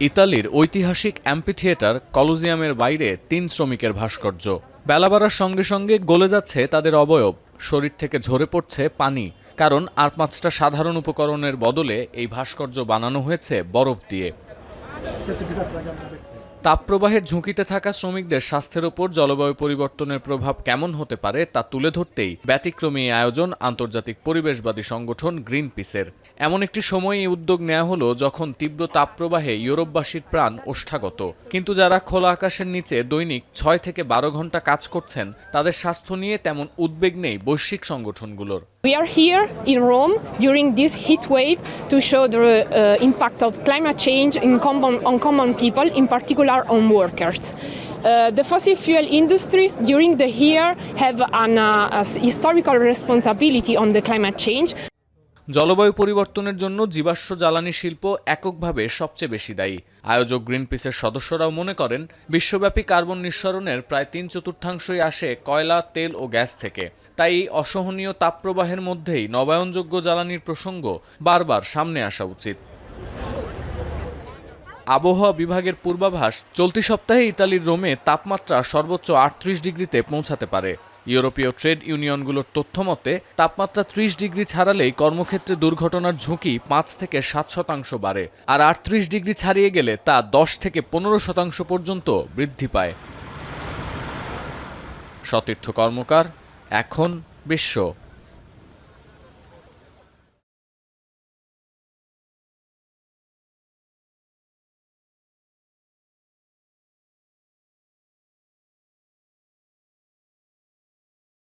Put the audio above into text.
ইতালির ঐতিহাসিক অ্যাম্পিথিয়েটার কলোজিয়ামের বাইরে ৩ শ্রমিকের ভাস্কর্য। বেলা বাড়ার সঙ্গে সঙ্গে গলে যাচ্ছে তাদের অবয়ব, শরীর থেকে ঝরে পড়ছে পানি। কারণ আর ৫টা সাধারণ উপকরণের বদলে এই ভাস্কর্য বানানো হয়েছে বরফ দিয়ে। তাপপ্রবাহের ঝুঁকিতে থাকা শ্রমিকদের স্বাস্থ্যের ওপর জলবায়ু পরিবর্তনের প্রভাব কেমন হতে পারে তা তুলে ধরতেই ব্যতিক্রমী আয়োজন আন্তর্জাতিক পরিবেশবাদী সংগঠন গ্রিনপিসের। এমন একটি সময়ে এই উদ্যোগ নেওয়া হলো যখন তীব্র তাপপ্রবাহে ইউরোপবাসীর প্রাণ ওষ্ঠাগত। কিন্তু যারা খোলা আকাশের নিচে দৈনিক ৬ থেকে ১২ ঘন্টা কাজ করছেন, তাদের স্বাস্থ্য নিয়ে তেমন উদ্বেগ নেই বৈশ্বিক সংগঠনগুলোর। We are here in Rome during this heat wave to show the impact of climate change on common people, in particular on workers. The fossil fuel industries during the year have a historical responsibility on the climate change. জলবায়ু পরিবর্তনের জন্য জীবাশ্ম জ্বালানি শিল্প এককভাবে সবচেয়ে বেশি দায়ী। আয়োজক গ্রিনপিসের সদস্যরাও মনে করেন, বিশ্বব্যাপী কার্বন নিঃসরণের প্রায় ৩/৪ আসে কয়লা, তেল ও গ্যাস থেকে। তাই এই অসহনীয় তাপপ্রবাহের মধ্যেই নবায়নযোগ্য জ্বালানির প্রসঙ্গ বারবার সামনে আসা উচিত। আবহাওয়া বিভাগের পূর্বাভাস, চলতি সপ্তাহে ইতালির রোমে তাপমাত্রা সর্বোচ্চ ৩৮ ডিগ্রিতে পৌঁছাতে পারে। ইউরোপীয় ট্রেড ইউনিয়নগুলোর তথ্যমতে তাপমাত্রা ৩০ ডিগ্রি ছাড়ালেই কর্মক্ষেত্রে দুর্ঘটনার ঝুঁকি ৫ থেকে ৭% বাড়ে, আর ৩৮ ডিগ্রি ছাড়িয়ে গেলে তা ১০ থেকে ১৫% পর্যন্ত বৃদ্ধি পায়। সতীর্থ কর্মকার, এখন বিশ্ব।